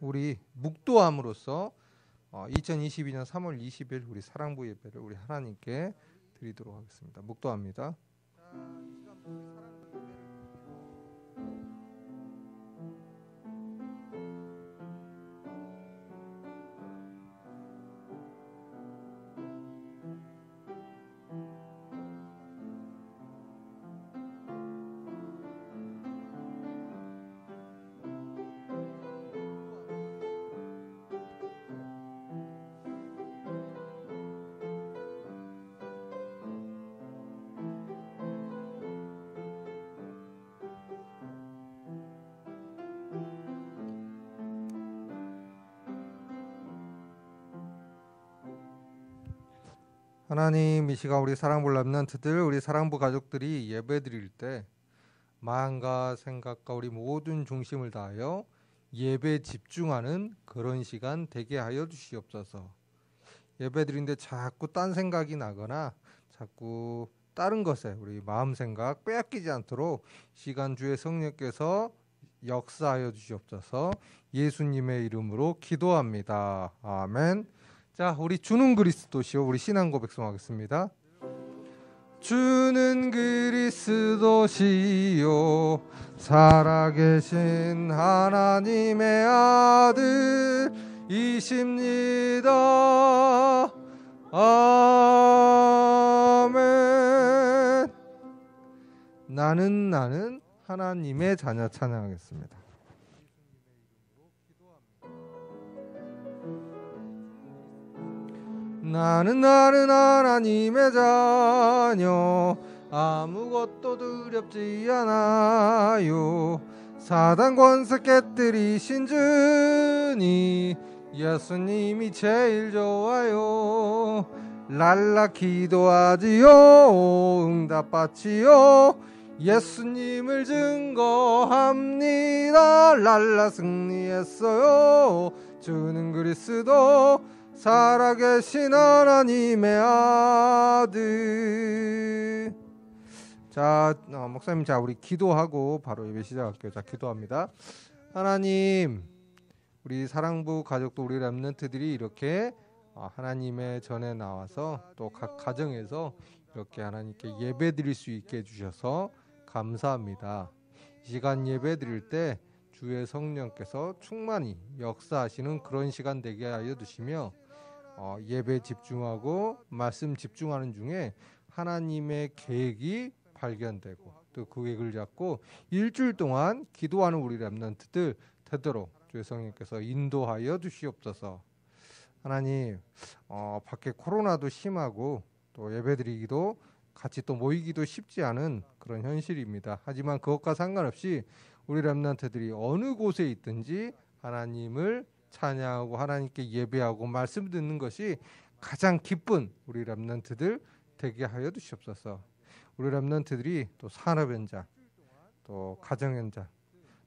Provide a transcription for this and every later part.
우리 묵도함으로써 2022년 3월 20일 우리 사랑부 예배를 우리 하나님께 드리도록 하겠습니다. 묵도합니다. 하나님, 이 시간 우리 사랑부 랩런트들, 우리 사랑부 가족들이 예배 드릴 때 마음과 생각과 우리 모든 중심을 다하여 예배에 집중하는 그런 시간 되게 하여 주시옵소서. 예배 드리는데 자꾸 딴 생각이 나거나 자꾸 다른 것에 우리 마음 생각 빼앗기지 않도록 시간 주의 성령께서 역사하여 주시옵소서. 예수님의 이름으로 기도합니다. 아멘. 자, 우리 주는 그리스도시요, 우리 신앙 고백송하겠습니다. 주는 그리스도시요 살아계신 하나님의 아들이십니다. 아멘. 나는 하나님의 자녀 찬양하겠습니다. 나는 하나님의 자녀 아무것도 두렵지 않아요. 사단 권세 깨뜨리신 주니 예수님이 제일 좋아요. 랄라 기도하지요 응답받지요 예수님을 증거합니다. 랄라 승리했어요. 주는 그리스도 살아계신 하나님의 아들. 자, 목사님, 자 우리 기도하고 바로 예배 시작할게요. 자, 기도합니다. 하나님, 우리 사랑부 가족도 우리 렘넌트들이 이렇게 하나님의 전에 나와서 또 각 가정에서 이렇게 하나님께 예배 드릴 수 있게 해주셔서 감사합니다. 이 시간 예배 드릴 때 주의 성령께서 충만히 역사하시는 그런 시간 되게 하여 주시며 예배 집중하고 말씀 집중하는 중에 하나님의 계획이 발견되고 또 그 계획을 잡고 일주일 동안 기도하는 우리 렘넌트들 되도록 주의 성령께서 인도하여 주시옵소서. 하나님, 밖에 코로나도 심하고 또 예배드리기도 같이 또 모이기도 쉽지 않은 그런 현실입니다. 하지만 그것과 상관없이 우리 렘넌트들이 어느 곳에 있든지 하나님을 찬양하고 하나님께 예배하고 말씀 듣는 것이 가장 기쁜 우리 렘넌트들 되게 하여 주시옵소서. 우리 렘넌트들이 또 산업 현장, 또 가정 현장,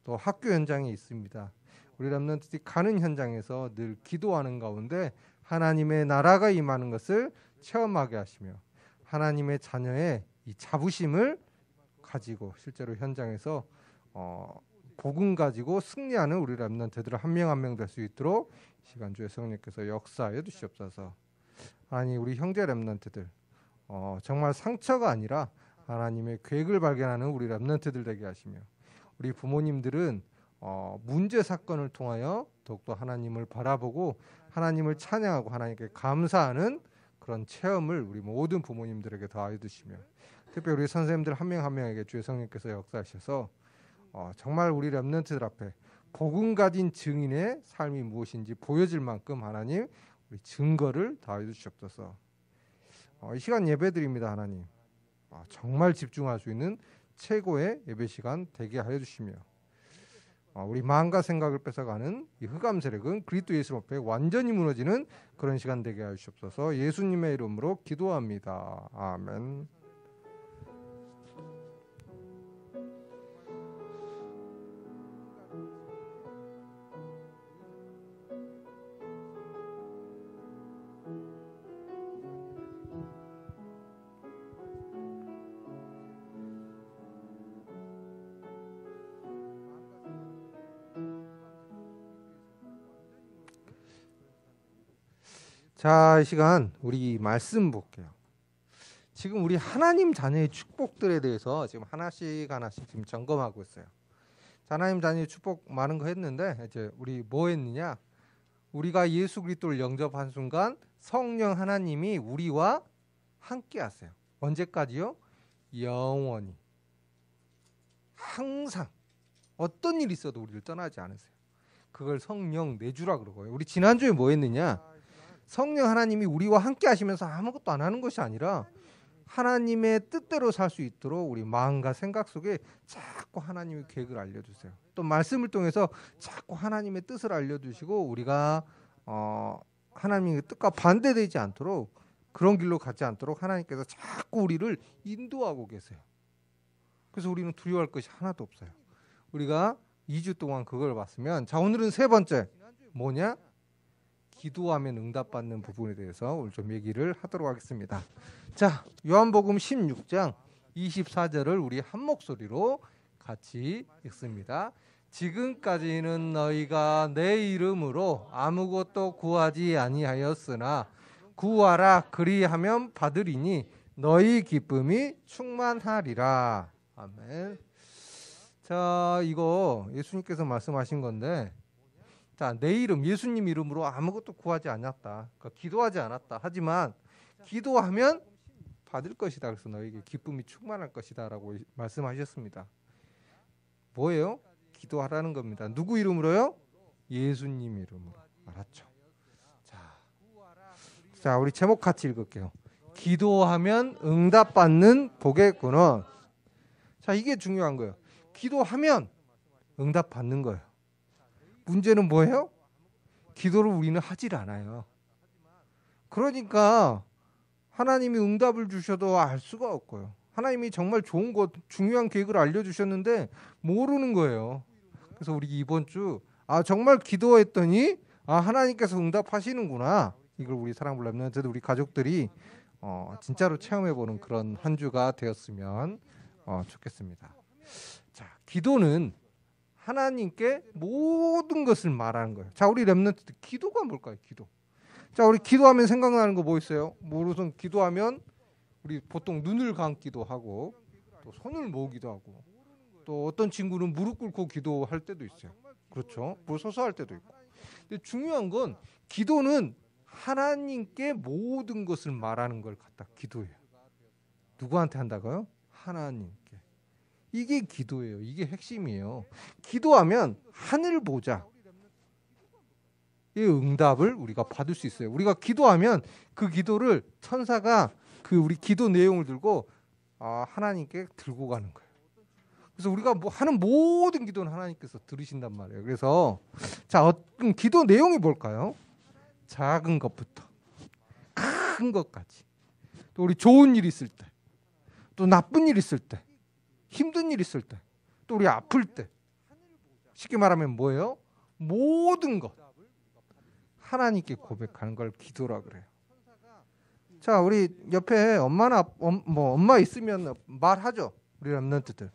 또 학교 현장에 있습니다. 우리 렘넌트들이 가는 현장에서 늘 기도하는 가운데 하나님의 나라가 임하는 것을 체험하게 하시며 하나님의 자녀의 이 자부심을 가지고 실제로 현장에서 복음 가지고 승리하는 우리 렘넌트들 한 명 한 명 될 수 있도록 시간 주의 성령께서 역사하여 주시옵소서. 아니 우리 형제 렘넌트들 정말 상처가 아니라 하나님의 계획을 발견하는 우리 렘넌트들 되게 하시며 우리 부모님들은 문제 사건을 통하여 더욱더 하나님을 바라보고 하나님을 찬양하고 하나님께 감사하는 그런 체험을 우리 모든 부모님들에게 더하여 주시며 특별히 우리 선생님들 한 명 한 명에게 주의 성령께서 역사하셔서 정말 우리 렘넌트들 앞에 복음 가진 증인의 삶이 무엇인지 보여질 만큼 하나님 우리 증거를 다해 주시옵소서. 이 시간 예배드립니다. 하나님, 정말 집중할 수 있는 최고의 예배 시간 되게 하여 주시며 우리 마음과 생각을 뺏어가는 이 흑암 세력은 그리스도 예수 앞에 완전히 무너지는 그런 시간 되게 하여 주시옵소서. 예수님의 이름으로 기도합니다. 아멘. 자, 이 시간 우리 말씀 볼게요. 지금 우리 하나님 자녀의 축복들에 대해서 지금 하나씩 지금 점검하고 있어요. 자, 하나님 자녀의 축복 많은 거 했는데 이제 우리 뭐 했느냐? 우리가 예수 그리스도를 영접한 순간 성령 하나님이 우리와 함께 하세요. 언제까지요? 영원히. 항상 어떤 일이 있어도 우리를 떠나지 않으세요. 그걸 성령 내주라 그러고요. 우리 지난주에 뭐 했느냐? 성령 하나님이 우리와 함께 하시면서 아무것도 안 하는 것이 아니라 하나님의 뜻대로 살 수 있도록 우리 마음과 생각 속에 자꾸 하나님의 계획을 알려주세요. 또 말씀을 통해서 자꾸 하나님의 뜻을 알려주시고 우리가 하나님의 뜻과 반대되지 않도록 그런 길로 가지 않도록 하나님께서 자꾸 우리를 인도하고 계세요. 그래서 우리는 두려워할 것이 하나도 없어요. 우리가 2주 동안 그걸 봤으면, 자, 오늘은 세 번째 뭐냐? 기도하면 응답받는 부분에 대해서 오늘 좀 얘기를 하도록 하겠습니다. 자, 요한복음 16장 24절을 우리 한 목소리로 같이 읽습니다. 지금까지는 너희가 내 이름으로 아무것도 구하지 아니하였으나 구하라 그리하면 받으리니 너희 기쁨이 충만하리라. 아멘. 자, 이거 예수님께서 말씀하신 건데, 자, 내 이름, 예수님 이름으로 아무것도 구하지 않았다. 그러니까 기도하지 않았다. 하지만 기도하면 받을 것이다. 그래서 너에게 기쁨이 충만할 것이다라고 말씀하셨습니다. 뭐예요? 기도하라는 겁니다. 누구 이름으로요? 예수님 이름으로. 알았죠? 자, 우리 제목 같이 읽을게요. 기도하면 응답받는 복의 근원. 자, 이게 중요한 거예요. 기도하면 응답받는 거예요. 문제는 뭐예요? 기도를 우리는 하질 않아요. 그러니까 하나님이 응답을 주셔도 알 수가 없고요. 하나님이 정말 좋은 것, 중요한 계획을 알려주셨는데 모르는 거예요. 그래서 우리 이번 주 정말 기도했더니 하나님께서 응답하시는구나. 이걸 우리 사랑을 랩런트들 우리 가족들이 진짜로 체험해보는 그런 한 주가 되었으면 좋겠습니다. 자, 기도는 하나님께 모든 것을 말하는 거예요. 자, 우리 랩런트들 기도가 뭘까요? 기도. 자, 우리 기도하면 생각나는 거 뭐 있어요? 우선 기도하면 우리 보통 눈을 감기도 하고 또 손을 모으기도 하고 또 어떤 친구는 무릎 꿇고 기도할 때도 있어요. 그렇죠? 뭘 서서 할 때도 있고. 근데 중요한 건 기도는 하나님께 모든 것을 말하는 걸 갖다 기도해요. 누구한테 한다고요? 하나님께. 이게 기도예요. 이게 핵심이에요. 기도하면 하늘 보자. 이 응답을 우리가 받을 수 있어요. 우리가 기도하면 그 기도를 천사가 그 우리 기도 내용을 들고 하나님께 들고 가는 거예요. 그래서 우리가 하는 모든 기도는 하나님께서 들으신단 말이에요. 그래서 자, 기도 내용이 뭘까요? 작은 것부터 큰 것까지. 또 우리 좋은 일 있을 때, 또 나쁜 일 있을 때, 힘든 일 있을 때, 또 우리 아플 때, 쉽게 말하면 뭐예요? 모든 것 하나님께 고백하는 걸 기도라 그래요. 자, 우리 옆에 엄마나 엄마 있으면 말하죠. 우리 랩런트들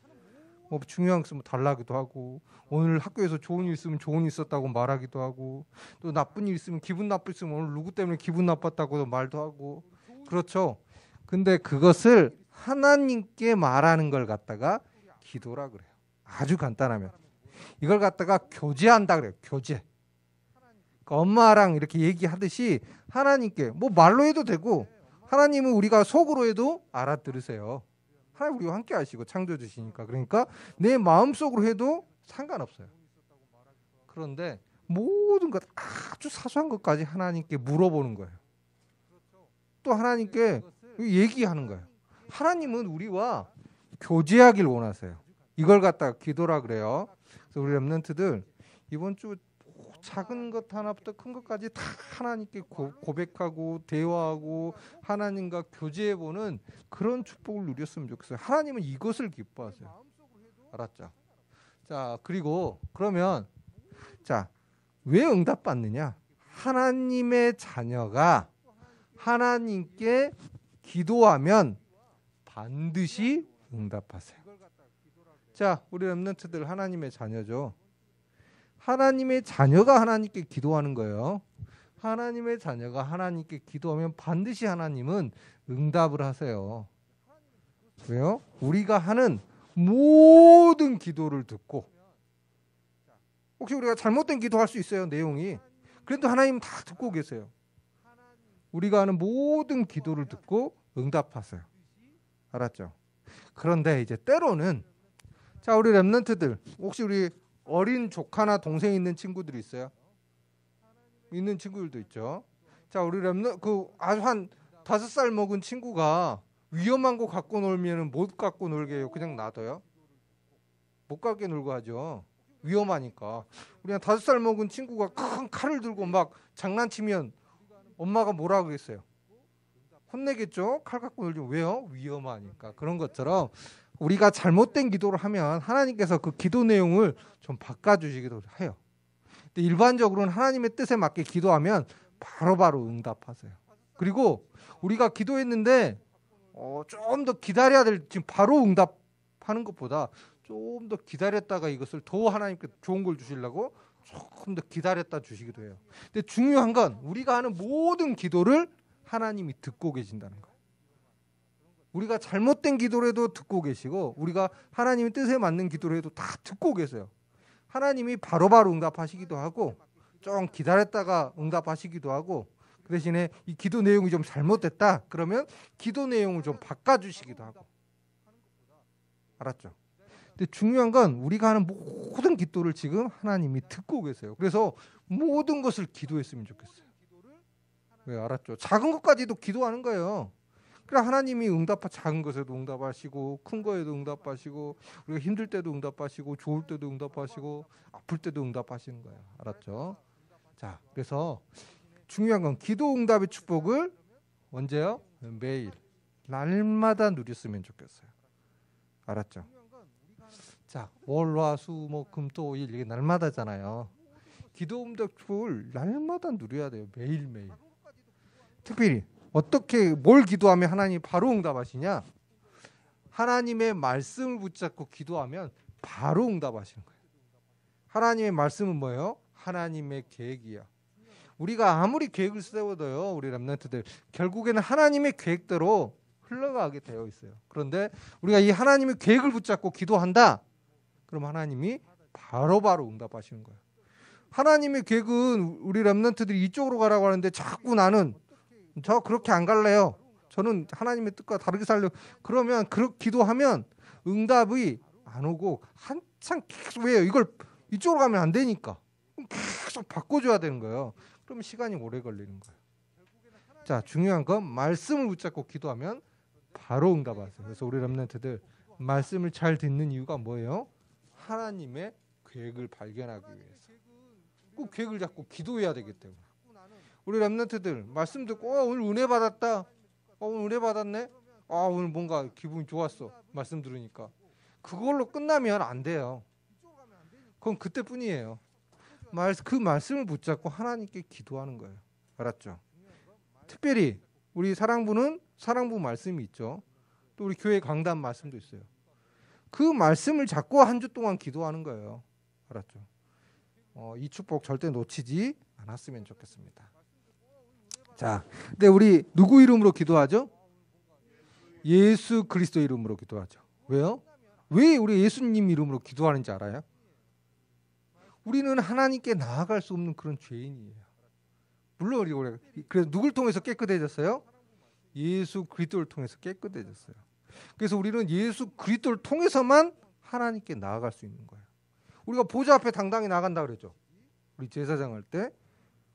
중요한 거 있으면 달라기도 하고, 오늘 학교에서 좋은 일 있으면 좋은 일 있었다고 말하기도 하고, 또 나쁜 일 있으면 기분 나쁘면 오늘 누구 때문에 기분 나빴다고 말도 하고. 그렇죠. 근데 그것을 하나님께 말하는 걸 갖다가 기도라 그래요. 아주 간단하면 이걸 갖다가 교제한다 그래요. 교제. 그러니까 엄마랑 이렇게 얘기하듯이 하나님께 말로 해도 되고, 하나님은 우리가 속으로 해도 알아들으세요. 하나님 우리와 함께 하시고 창조주시니까. 그러니까 내 마음속으로 해도 상관없어요. 그런데 모든 것 아주 사소한 것까지 하나님께 물어보는 거예요. 또 하나님께 얘기하는 거예요. 하나님은 우리와 교제하길 원하세요. 이걸 갖다가 기도라 그래요. 그래서 우리 랩런트들 이번 주 작은 것 하나부터 큰 것까지 다 하나님께 고백하고 대화하고 하나님과 교제해보는 그런 축복을 누렸으면 좋겠어요. 하나님은 이것을 기뻐하세요. 알았죠? 자, 그리고 그러면 자, 왜 응답받느냐? 하나님의 자녀가 하나님께 기도하면 반드시 응답하세요. 자, 우리 랩런트들 하나님의 자녀죠. 하나님의 자녀가 하나님께 기도하는 거예요. 하나님의 자녀가 하나님께 기도하면 반드시 하나님은 응답을 하세요. 왜요? 우리가 하는 모든 기도를 듣고, 혹시 우리가 잘못된 기도할 수 있어요, 내용이. 그래도 하나님 다 듣고 계세요. 우리가 하는 모든 기도를 듣고 응답하세요. 알았죠? 그런데 이제 때로는, 자, 우리 렘넌트들, 혹시 우리 어린 조카나 동생 있는 친구들이 있어요? 있는 친구들도 있죠. 자, 우리 아주 한 5살 먹은 친구가 위험한 거 갖고 놀면 못 갖고 놀게 해요? 그냥 놔둬요? 못 갖게 놀고 하죠. 위험하니까. 우리 한 5살 먹은 친구가 큰 칼을 들고 막 장난치면 엄마가 뭐라 그랬어요? 혼내겠죠? 칼 갖고 놀지. 왜요? 위험하니까. 그런 것처럼 우리가 잘못된 기도를 하면 하나님께서 그 기도 내용을 좀 바꿔주시기도 해요. 근데 일반적으로는 하나님의 뜻에 맞게 기도하면 바로바로 응답하세요. 그리고 우리가 기도했는데 좀 더 기다려야 될, 지금 바로 응답하는 것보다 좀 더 기다렸다가 이것을 더 하나님께 좋은 걸 주시려고 조금 더 기다렸다 주시기도 해요. 근데 중요한 건 우리가 하는 모든 기도를 하나님이 듣고 계신다는 거예요. 우리가 잘못된 기도를 해도 듣고 계시고, 우리가 하나님의 뜻에 맞는 기도를 해도 다 듣고 계세요. 하나님이 바로바로 응답하시기도 하고, 좀 기다렸다가 응답하시기도 하고, 그 대신에 이 기도 내용이 좀 잘못됐다 그러면 기도 내용을 좀 바꿔주시기도 하고. 알았죠? 근데 중요한 건 우리가 하는 모든 기도를 지금 하나님이 듣고 계세요. 그래서 모든 것을 기도했으면 좋겠어요. 왜? 알았죠? 작은 것까지도 기도하는 거예요. 그래, 하나님이 작은 것에도 응답하시고, 큰 거에도 응답하시고, 우리가 힘들 때도 응답하시고, 좋을 때도 응답하시고, 아플 때도 응답하시는 거예요. 알았죠? 자, 그래서 중요한 건 기도 응답의 축복을 언제요? 매일, 날마다 누렸으면 좋겠어요. 알았죠? 자, 월, 화, 수, 목, 금, 토, 일, 이게 날마다잖아요. 기도 응답 축복을 날마다 누려야 돼요. 매일매일. 특별히 어떻게 뭘 기도하면 하나님이 바로 응답하시냐? 하나님의 말씀을 붙잡고 기도하면 바로 응답하시는 거예요. 하나님의 말씀은 뭐예요? 하나님의 계획이야. 우리가 아무리 계획을 세워도요, 우리 렘넌트들 결국에는 하나님의 계획대로 흘러가게 되어 있어요. 그런데 우리가 이 하나님의 계획을 붙잡고 기도한다, 그럼 하나님이 바로바로 응답하시는 거예요. 하나님의 계획은 우리 렘넌트들이 이쪽으로 가라고 하는데 자꾸 나는 저 그렇게 안 갈래요. 저는 하나님의 뜻과 다르게 살려고. 그러면 그렇게 기도하면 응답이 안 오고 한참 계속, 왜요? 이걸 이쪽으로 가면 안 되니까 계속 바꿔줘야 되는 거예요. 그러면 시간이 오래 걸리는 거예요. 자, 중요한 건 말씀을 붙잡고 기도하면 바로 응답하세요. 그래서 우리 렘넌트들 말씀을 잘 듣는 이유가 뭐예요? 하나님의 계획을 발견하기 위해서. 꼭 계획을 잡고 기도해야 되기 때문에. 우리 렘넌트들 말씀 듣고 오늘 은혜 받았다. 오늘 은혜 받았네. 오늘 뭔가 기분이 좋았어. 말씀 들으니까. 그걸로 끝나면 안 돼요. 그건 그때뿐이에요. 그 말씀을 붙잡고 하나님께 기도하는 거예요. 알았죠? 특별히 우리 사랑부는 사랑부 말씀이 있죠. 또 우리 교회 강단 말씀도 있어요. 그 말씀을 잡고 한 주 동안 기도하는 거예요. 알았죠? 이 축복 절대 놓치지 않았으면 좋겠습니다. 자, 근데 우리 누구 이름으로 기도하죠? 예수 그리스도 이름으로 기도하죠. 왜요? 왜 우리 예수님 이름으로 기도하는지 알아요? 우리는 하나님께 나아갈 수 없는 그런 죄인이에요. 물론 우리가 그래서 누굴 통해서 깨끗해졌어요? 예수 그리스도를 통해서 깨끗해졌어요. 그래서 우리는 예수 그리스도를 통해서만 하나님께 나아갈 수 있는 거예요. 우리가 보좌 앞에 당당히 나간다 그랬죠. 우리 제사장 할 때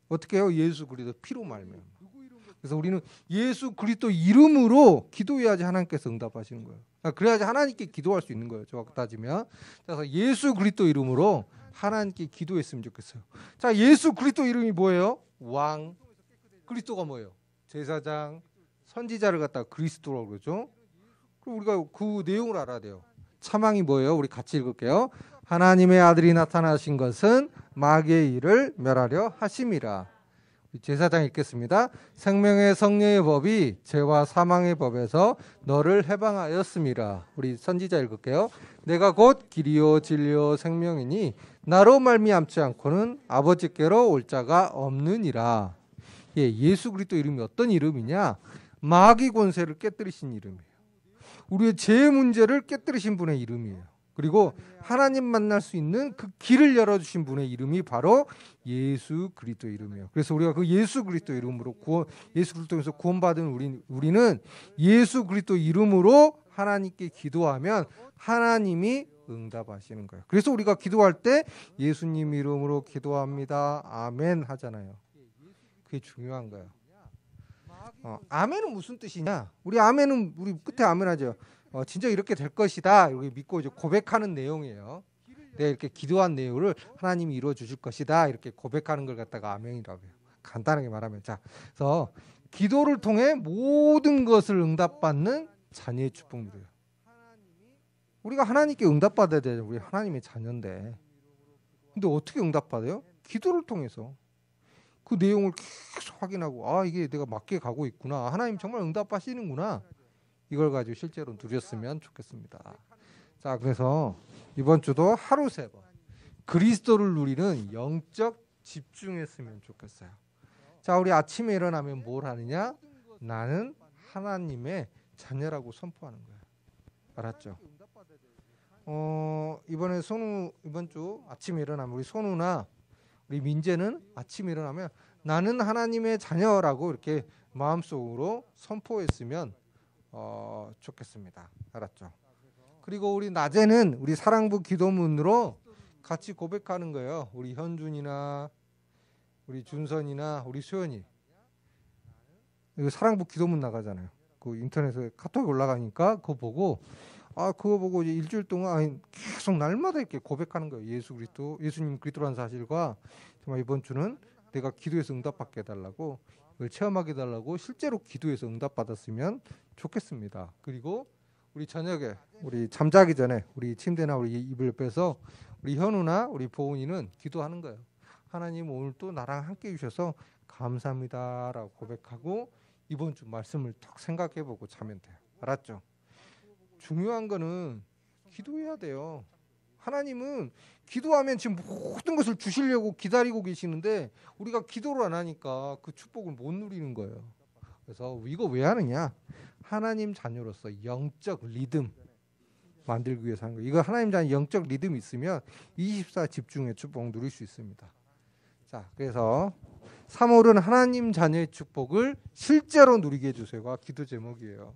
어떻게 해요? 예수 그리스도 피로 말미암아. 그래서 우리는 예수 그리스도 이름으로 기도해야지 하나님께서 응답하시는 거예요. 그래야지 하나님께 기도할 수 있는 거예요. 정확히 따지면. 그래서 예수 그리스도 이름으로 하나님께 기도했으면 좋겠어요. 자, 예수 그리스도 이름이 뭐예요? 왕. 그리스도가 뭐예요? 제사장, 선지자를 갖다가 그리스도라고 그러죠. 그럼 우리가 그 내용을 알아야 돼요. 차망이 뭐예요? 우리 같이 읽을게요. 하나님의 아들이 나타나신 것은 마귀의 일을 멸하려 하심이라. 제사장 읽겠습니다. 생명의 성령의 법이 죄와 사망의 법에서 너를 해방하였음이라. 우리 선지자 읽을게요. 내가 곧 길이요 진리요 생명이니 나로 말미암지 않고는 아버지께로 올 자가 없느니라. 예수 그리스도 이름이 어떤 이름이냐? 마귀 권세를 깨뜨리신 이름이에요. 우리의 죄 문제를 깨뜨리신 분의 이름이에요. 그리고 하나님 만날 수 있는 그 길을 열어주신 분의 이름이 바로 예수 그리스도 이름이에요. 그래서 우리가 그 예수 그리스도 이름으로 예수 그리스도에서 구원받은 우리는 예수 그리스도 이름으로 하나님께 기도하면 하나님이 응답하시는 거예요. 그래서 우리가 기도할 때 예수님 이름으로 기도합니다. 아멘 하잖아요. 그게 중요한 거예요. 아멘은 무슨 뜻이냐? 우리 아멘은 우리 끝에 아멘 하죠. 진짜 이렇게 될 것이다. 여기 믿고 이제 고백하는 내용이에요. 내가 이렇게 기도한 내용을 하나님이 이루어 주실 것이다. 이렇게 고백하는 걸 갖다가 아멘이라고 해요. 간단하게 말하면 자, 그래서 기도를 통해 모든 것을 응답받는 자녀의 축복 누려요. 우리가 하나님께 응답받아야 되죠. 우리 하나님의 자녀인데. 근데 어떻게 응답받아요? 기도를 통해서. 그 내용을 계속 확인하고 이게 내가 맞게 가고 있구나. 하나님 정말 응답하시는구나. 이걸 가지고 실제로 누렸으면 좋겠습니다. 자, 그래서 이번 주도 하루 3번 그리스도를 누리는 영적 집중했으면 좋겠어요. 자, 우리 아침에 일어나면 뭘 하느냐? 나는 하나님의 자녀라고 선포하는 거예요. 알았죠? 이번에 이번 주 아침에 일어나면 우리 손우나 우리 민재는 아침에 일어나면 나는 하나님의 자녀라고 이렇게 마음속으로 선포했으면 좋겠습니다. 알았죠? 그리고 우리 낮에는 우리 사랑부 기도문으로 같이 고백하는 거예요. 우리 현준이나 우리 준선이나 우리 수연이 이거 사랑부 기도문 나가잖아요. 그 인터넷에 카톡이 올라가니까 그거 보고 이제 일주일 동안 계속 날마다 이렇게 고백하는 거예요. 예수님 그리스도라는 사실과 정말 이번 주는 내가 기도해서 응답받게 해달라고 이걸 체험하게 해달라고 실제로 기도해서 응답받았으면 좋겠습니다. 그리고 우리 저녁에 우리 잠자기 전에 우리 침대나 우리 이불 옆에서 우리 현우나 우리 보은이는 기도하는 거예요. 하나님 오늘 또 나랑 함께 해주셔서 감사합니다라고 고백하고 이번 주 말씀을 딱 생각해보고 자면 돼요. 알았죠? 중요한 거는 기도해야 돼요. 하나님은 기도하면 지금 모든 것을 주시려고 기다리고 계시는데 우리가 기도를 안 하니까 그 축복을 못 누리는 거예요. 그래서 이거 왜 하느냐? 하나님 자녀로서 영적 리듬 만들기 위해서 하는 거예요. 이거 하나님 자녀 영적 리듬이 있으면 24 집중의 축복 누릴 수 있습니다. 자, 그래서 3월은 하나님 자녀의 축복을 실제로 누리게 해주세요가 기도 제목이에요.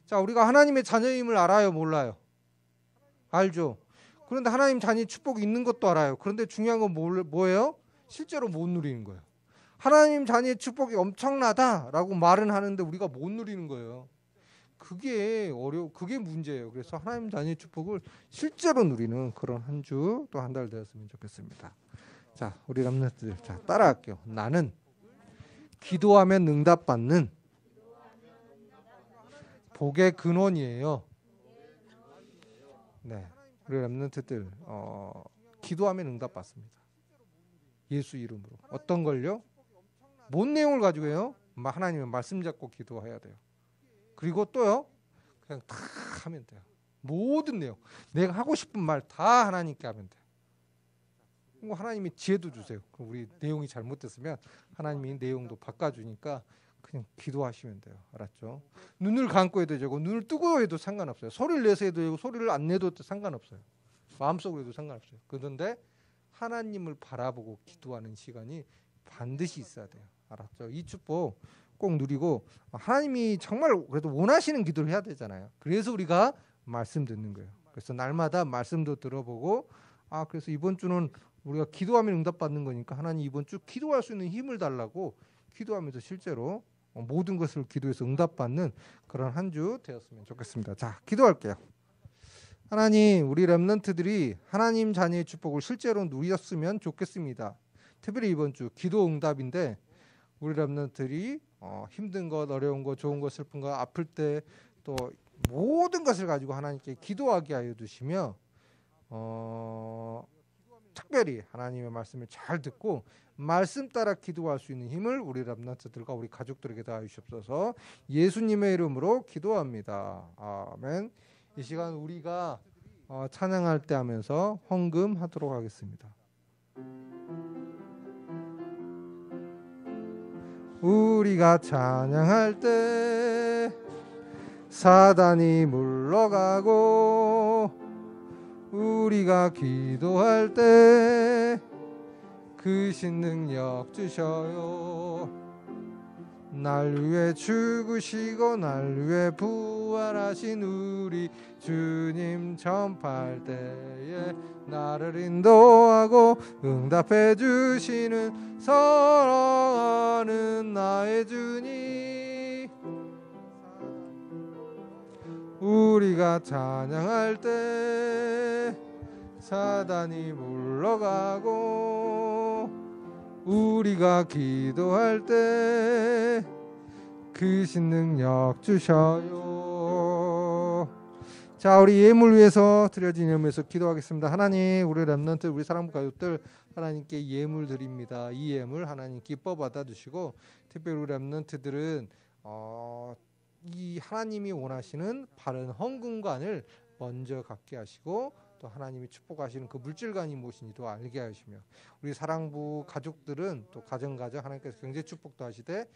자, 우리가 하나님의 자녀임을 알아요, 몰라요? 알죠? 그런데 하나님 자녀의 축복이 있는 것도 알아요. 그런데 중요한 건 뭐예요? 실제로 못 누리는 거예요. 하나님 자녀의 축복이 엄청나다라고 말은 하는데 우리가 못 누리는 거예요. 그게 문제예요. 그래서 하나님 자녀의 축복을 실제로 누리는 그런 한 주 또 한 달 되었으면 좋겠습니다. 자, 우리 람나들 자 따라할게요. 나는 기도하면 응답받는 복의 근원이에요. 네, 우리 람나들 기도하면 응답받습니다. 예수 이름으로. 어떤 걸요? 뭔 내용을 가지고 해요? 하나님의 말씀 잡고 기도해야 돼요. 그리고 또요, 그냥 다 하면 돼요. 모든 내용, 내가 하고 싶은 말 다 하나님께 하면 돼요. 하나님이 지혜도 주세요. 우리 내용이 잘못됐으면 하나님이 내용도 바꿔주니까 그냥 기도하시면 돼요. 알았죠? 눈을 감고 해도 되고 눈을 뜨고 해도 상관없어요. 소리를 내서 해도 되고 소리를 안 내도 상관없어요. 마음속으로 해도 상관없어요. 그런데 하나님을 바라보고 기도하는 시간이 반드시 있어야 돼요. 알았죠? 이 축복 꼭 누리고 하나님이 정말 그래도 원하시는 기도를 해야 되잖아요. 그래서 우리가 말씀 듣는 거예요. 그래서 날마다 말씀도 들어보고 그래서 이번 주는 우리가 기도하면 응답받는 거니까 하나님 이번 주 기도할 수 있는 힘을 달라고 기도하면서 실제로 모든 것을 기도해서 응답받는 그런 한 주 되었으면 좋겠습니다. 자, 기도할게요. 하나님, 우리 렘넌트들이 하나님 자녀의 축복을 실제로 누렸으면 좋겠습니다. 특별히 이번 주 기도 응답인데 우리 렘넌트들이 힘든 것, 어려운 것, 좋은 것, 슬픈 것, 아플 때 또 모든 것을 가지고 하나님께 기도하게 하여 주시며 특별히 하나님의 말씀을 잘 듣고 말씀 따라 기도할 수 있는 힘을 우리 렘넌트들과 우리 가족들에게 다 주시옵소서. 예수님의 이름으로 기도합니다. 아멘. 이 시간 우리가 찬양할 때 하면서 헌금하도록 하겠습니다. 우리가 찬양할 때 사단이 물러가고 우리가 기도할 때 크신 능력 주셔요. 날 위해 죽으시고 날 위해 부활하신 우리 주님 전파할 때에 나를 인도하고 응답해 주시는 사랑하는 나의 주님. 우리가 찬양할 때 사단이 물러가고 우리가 기도할 때 크신 능력 주셔요. 자, 우리 예물 위해서 드려진 예물에서 기도하겠습니다. 하나님, 우리 렘넌트, 우리 사랑부 가족들 하나님께 예물 드립니다. 이 예물 하나님 기뻐 받아주시고, 특별히 우리 렘넌트들은 이 하나님이 원하시는 바른 헌금관을 먼저 갖게 하시고, 또 하나님이 축복하시는 그 물질관이 무엇인지도 알게 하시며, 우리 사랑부 가족들은 또 가정가정 하나님께서 경제 축복도 하시되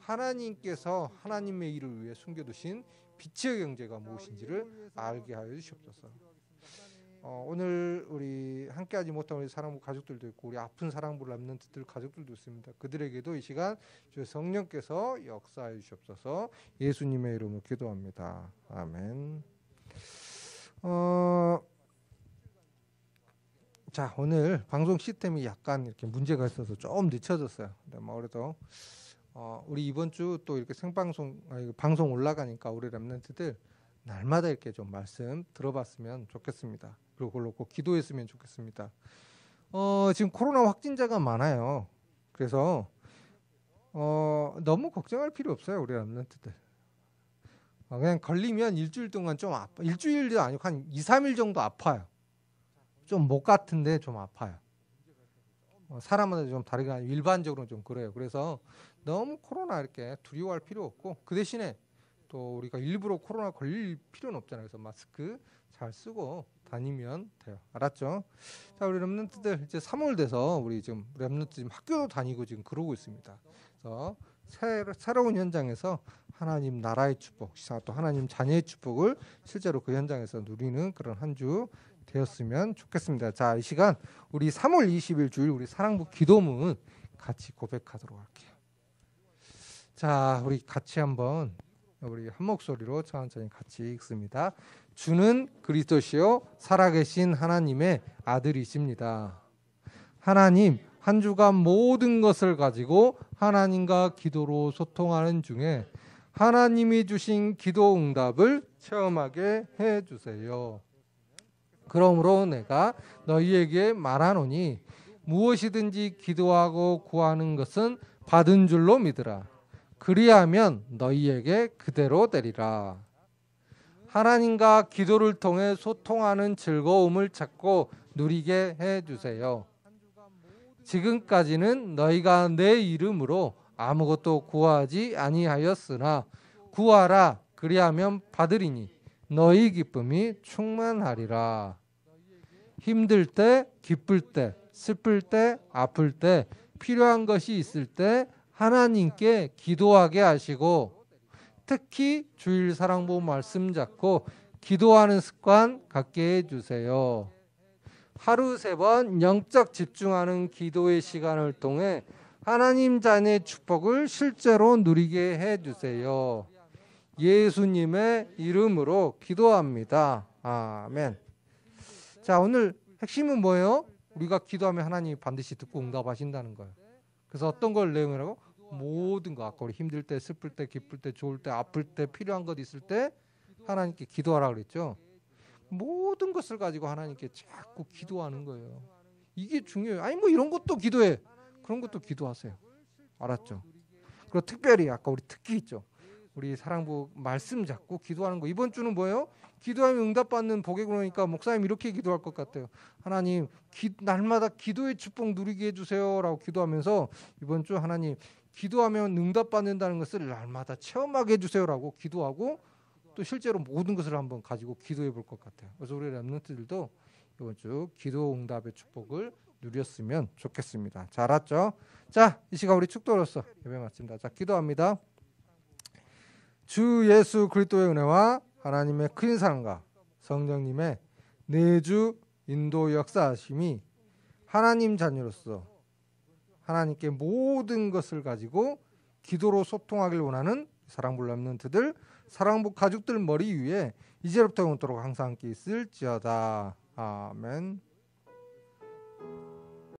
하나님께서 하나님의 일을 위해 숨겨두신 빛의 경제가 무엇인지를 알게 하여 주시옵소서. 오늘 우리 함께하지 못한 우리 사랑부 가족들도 있고 우리 아픈 사랑부 렘넌트들 가족들도 있습니다. 그들에게도 이 시간 주의 성령께서 역사해 주시옵소서. 예수님의 이름으로 기도합니다. 아멘. 자, 오늘 방송 시스템이 약간 이렇게 문제가 있어서 좀 늦춰졌어요. 근데 뭐 그래도 우리 이번 주 또 이렇게 생방송 방송 올라가니까 우리 렘넌트들 날마다 이렇게 좀 말씀 들어봤으면 좋겠습니다. 그리고 그걸로 꼭 기도했으면 좋겠습니다. 지금 코로나 확진자가 많아요. 그래서 너무 걱정할 필요 없어요, 우리 렘넌트들. 그냥 걸리면 일주일 동안 좀 아파. 일주일도 아니고 한 2, 3일 정도 아파요. 좀 목 같은데 좀 아파요. 사람마다 좀 다르게 일반적으로 좀 그래요. 그래서 너무 코로나 이렇게 두려워할 필요 없고, 그 대신에 또 우리가 일부러 코로나 걸릴 필요는 없잖아요. 그래서 마스크 잘 쓰고 다니면 돼요. 알았죠? 자, 우리 렘넌트들 이제 3월 돼서 우리 지금 렘넌트 지금 학교도 다니고 지금 그러고 있습니다. 그래서 새로운 현장에서 하나님 나라의 축복, 또 하나님 자녀의 축복을 실제로 그 현장에서 누리는 그런 한 주 되었으면 좋겠습니다. 자, 이 시간 우리 3월 20일 주일 우리 사랑부 기도문 같이 고백하도록 할게요. 자, 우리 같이 한번 우리 한 목소리로 천천히 같이 읽습니다. 주는 그리스도시요 살아계신 하나님의 아들이십니다. 하나님, 한 주간 모든 것을 가지고 하나님과 기도로 소통하는 중에 하나님이 주신 기도 응답을 체험하게 해주세요. 그러므로 내가 너희에게 말하노니 무엇이든지 기도하고 구하는 것은 받은 줄로 믿으라. 그리하면 너희에게 그대로 되리라. 하나님과 기도를 통해 소통하는 즐거움을 찾고 누리게 해주세요. 지금까지는 너희가 내 이름으로 아무것도 구하지 아니하였으나 구하라. 그리하면 받으리니 너희 기쁨이 충만하리라. 힘들 때, 기쁠 때, 슬플 때, 아플 때, 필요한 것이 있을 때 하나님께 기도하게 하시고, 특히 주일 사랑부 말씀 잡고 기도하는 습관 갖게 해주세요. 하루 3번 영적 집중하는 기도의 시간을 통해 하나님 자녀의 축복을 실제로 누리게 해주세요. 예수님의 이름으로 기도합니다. 아멘. 자, 오늘 핵심은 뭐예요? 우리가 기도하면 하나님이 반드시 듣고 응답하신다는 거예요. 그래서 어떤 걸 내용이라고? 모든 거, 아까 우리 힘들 때, 슬플 때, 기쁠 때, 좋을 때, 아플 때, 필요한 것 있을 때 하나님께 기도하라 그랬죠. 모든 것을 가지고 하나님께 자꾸 기도하는 거예요. 이게 중요해요. 아니 뭐 이런 것도 기도해. 그런 것도 기도하세요. 알았죠? 그리고 특별히 아까 우리 특기 있죠. 우리 사랑부 말씀 잡고 기도하는 거. 이번 주는 뭐예요? 기도하면 응답받는 복의 그러니까 목사님 이렇게 기도할 것 같아요. 하나님 날마다 기도의 축복 누리게 해주세요 라고 기도하면서 이번 주 하나님 기도하면 응답받는다는 것을 날마다 체험하게 해주세요 라고 기도하고 또 실제로 모든 것을 한번 가지고 기도해 볼 것 같아요. 그래서 우리 렘넌트들도 이번 주 기도 응답의 축복을 누렸으면 좋겠습니다. 자, 알았죠? 자, 이 시간 우리 축도로서 예배 마칩니다. 자, 기도합니다. 주 예수 그리스도의 은혜와 하나님의 큰 사랑과 성령님의 내주 인도 역사하심이 하나님 자녀로서 하나님께 모든 것을 가지고 기도로 소통하길 원하는 사랑부 렘넌트들, 사랑부 가족들 머리 위에 이제부터 영원토록 항상 함께 있을지어다. 아멘.